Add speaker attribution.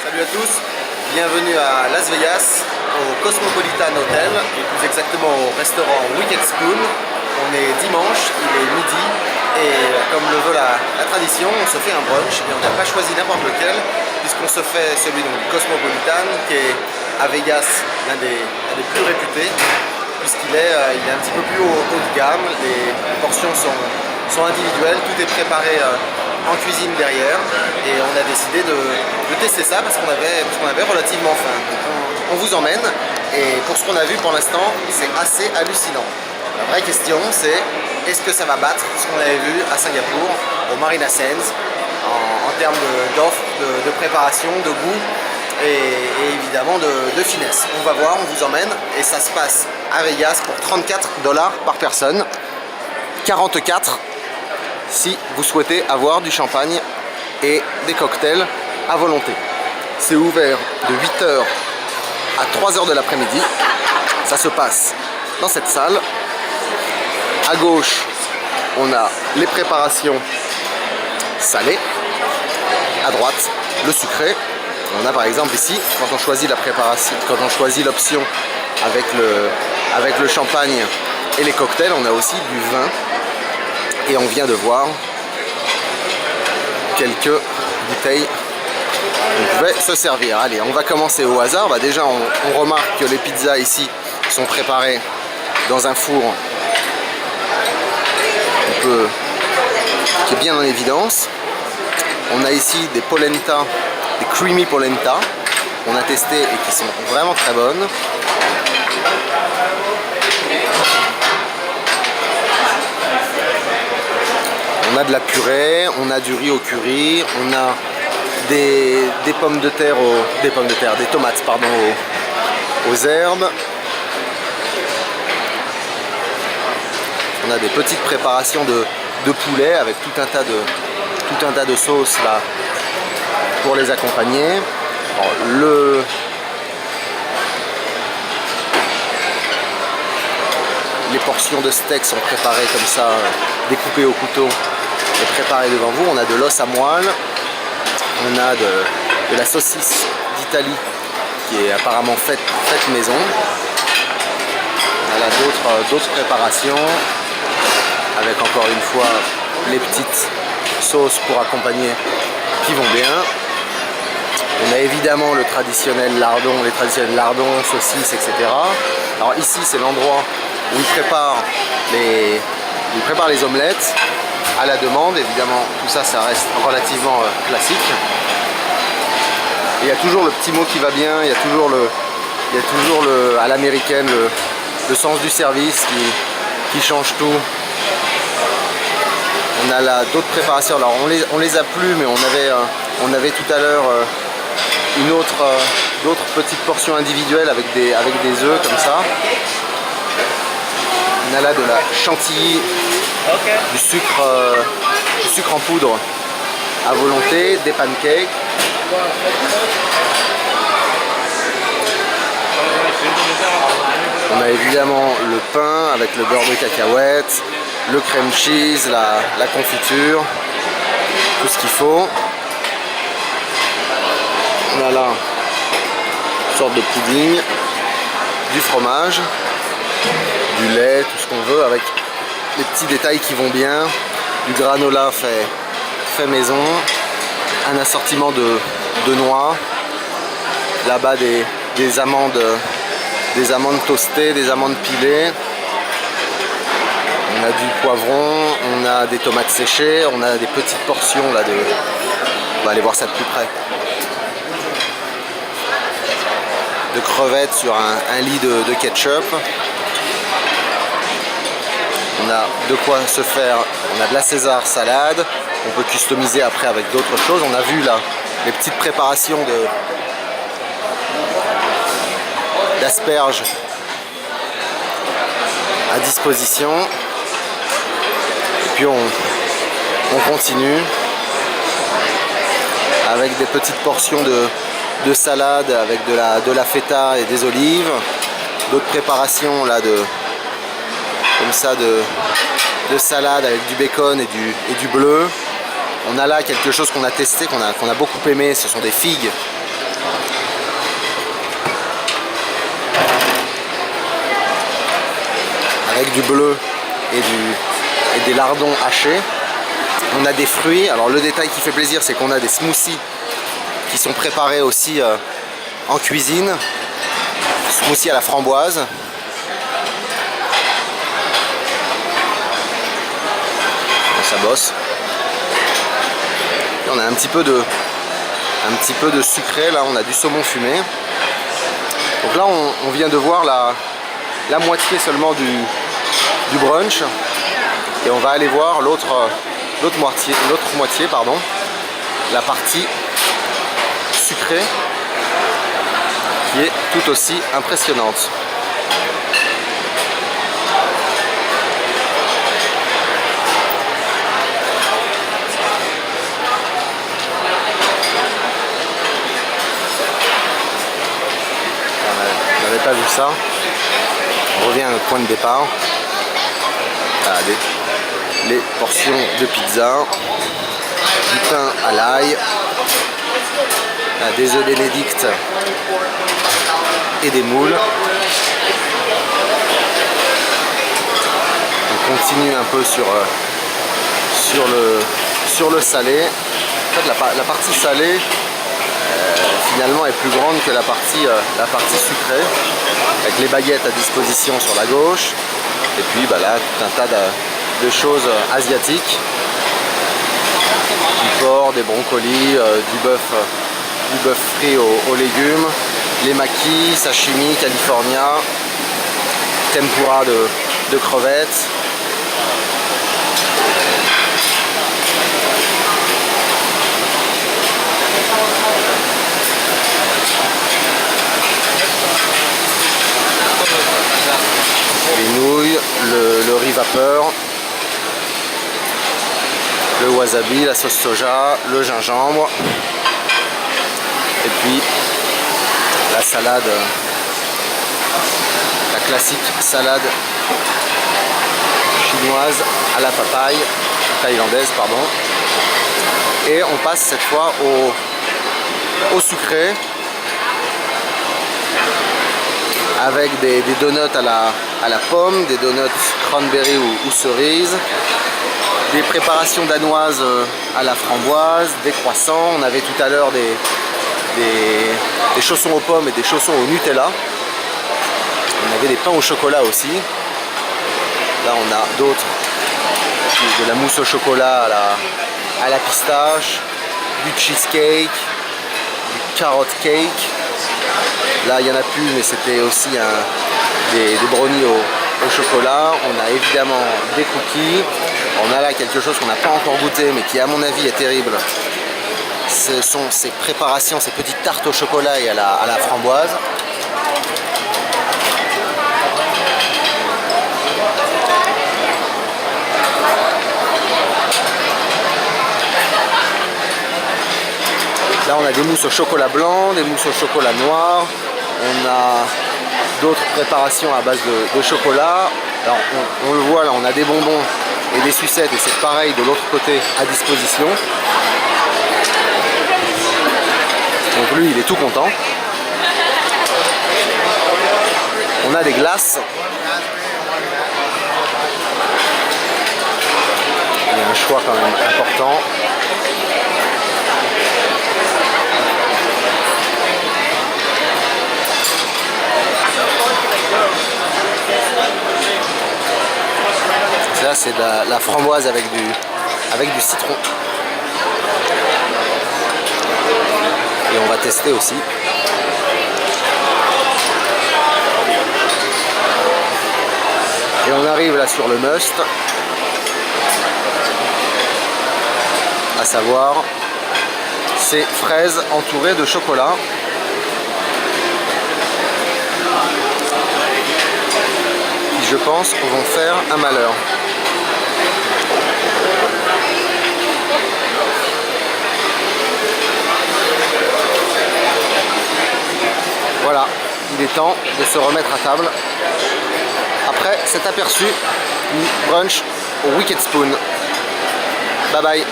Speaker 1: Salut à tous, bienvenue à Las Vegas, au Cosmopolitan Hotel, et plus exactement au restaurant Wicked Spoon. On est dimanche, il est midi, et comme le veut la tradition, on se fait un brunch, et on n'a pas choisi n'importe lequel, puisqu'on se fait celui du Cosmopolitan, qui est à Vegas, l'un des plus réputés, puisqu'il est un petit peu plus haut de gamme, les portions sont individuelles, tout est préparé en cuisine derrière, et on a décidé de tester ça parce qu'on avait relativement faim. Donc on vous emmène, et pour ce qu'on a vu pour l'instant, c'est assez hallucinant. La vraie question, c'est est-ce que ça va battre ce qu'on avait vu à Singapour, au Marina Sands, en termes d'offres, de préparation, de goût et évidemment de finesse. On va voir, on vous emmène, et ça se passe à Vegas pour 34 $ par personne, 44 si vous souhaitez avoir du champagne et des cocktails à volonté. C'est ouvert de 8h à 3h de l'après-midi. Ça se passe dans cette salle. À gauche, on a les préparations salées. À droite, le sucré. On a par exemple ici, quand on choisit la préparation, quand on choisit l'option avec le champagne et les cocktails, on a aussi du vin. Et on vient de voir quelques bouteilles qu'on pouvait se servir. Allez, on va commencer au hasard. Déjà, on remarque que les pizzas ici sont préparées dans un four qui est bien en évidence. On a ici des polenta, des creamy polenta qu'on a testé et qui sont vraiment très bonnes. On a de la purée, on a du riz au curry, on a des tomates pardon, aux herbes. On a des petites préparations de poulet avec tout un tas de sauces là pour les accompagner. Alors, les portions de steak sont préparées comme ça, découpées au couteau et préparées devant vous. On a de l'os à moelle, on a de la saucisse d'Italie qui est apparemment faite maison. On a d'autres préparations avec encore une fois les petites sauces pour accompagner qui vont bien. On a évidemment le traditionnel lardon, les traditionnels lardons, saucisses, etc. Alors ici c'est l'endroit où ils préparent les omelettes à la demande. Évidemment, tout ça, ça reste relativement classique. Et il y a toujours le petit mot qui va bien, il y a toujours à l'américaine le sens du service qui change tout. On a là d'autres préparations. Alors on les a plus, mais on avait tout à l'heure d'autres petites portions individuelles avec des œufs comme ça. On a là de la chantilly, du sucre en poudre à volonté, des pancakes. On a évidemment le pain avec le beurre de cacahuète, le crème cheese, la confiture, tout ce qu'il faut. On a là une sorte de pudding, du fromage, du lait, tout ce qu'on veut, avec les petits détails qui vont bien, du granola fait maison, un assortiment de noix, là-bas des amandes toastées, des amandes pilées, on a du poivron, on a des tomates séchées, on a des petites portions là on va aller voir ça de plus près, de crevettes sur un lit de ketchup. On a de quoi se faire, on a de la César salade, on peut customiser après avec d'autres choses. On a vu là les petites préparations d'asperges à disposition. Et puis on continue avec des petites portions de salade avec de la feta et des olives, d'autres préparations là comme ça de salade avec du bacon et du bleu. On a là quelque chose qu'on a testé, qu'on a beaucoup aimé, ce sont des figues Avec du bleu et des lardons hachés. On a des fruits. Alors le détail qui fait plaisir, c'est qu'on a des smoothies qui sont préparés aussi en cuisine. Smoothie à la framboise. Ça bosse. Et on a un petit peu de sucré. Là, on a du saumon fumé. Donc là, on vient de voir la moitié seulement du brunch. Et on va aller voir l'autre moitié, pardon, la partie sucrée, qui est tout aussi impressionnante. On n'avait pas vu ça. On revient à notre point de départ. Les portions de pizza, du pain à l'ail, des œufs bénédicts et des moules. On continue un peu sur le salé. En fait, la partie salée finalement est plus grande que la partie sucrée, avec les baguettes à disposition sur la gauche, et puis là tout un tas de choses asiatiques, du porc, des brocolis, du bœuf frit aux légumes, les makis, sashimi, california, tempura de crevettes. Les nouilles, le riz vapeur, le wasabi, la sauce soja, le gingembre, et puis la salade, la classique salade chinoise à la papaye, thaïlandaise pardon. Et on passe cette fois au sucré, avec des donuts à la pomme, des donuts cranberry ou cerise, des préparations danoises à la framboise, des croissants. On avait tout à l'heure des chaussons aux pommes et des chaussons au Nutella. On avait des pains au chocolat aussi. Là on a d'autres, de la mousse au chocolat à la pistache, du cheesecake, du carrot cake. Là il n'y en a plus, mais c'était aussi des brownies au chocolat. On a évidemment des cookies. On a là quelque chose qu'on n'a pas encore goûté, mais qui à mon avis est terrible. Ce sont ces préparations, ces petites tartes au chocolat et à la framboise. Là on a des mousses au chocolat blanc, des mousses au chocolat noir. On a d'autres préparations à base de chocolat. Alors on le voit là, on a des bonbons et des sucettes, et c'est pareil de l'autre côté à disposition. Donc lui il est tout content. On a des glaces. Il y a un choix quand même important. Ça c'est de la framboise avec du citron. Et on va tester aussi. Et on arrive là sur le must, à savoir ces fraises entourées de chocolat. Qui, je pense, vont faire un malheur. Voilà, il est temps de se remettre à table après cet aperçu du brunch au Wicked Spoon. Bye bye.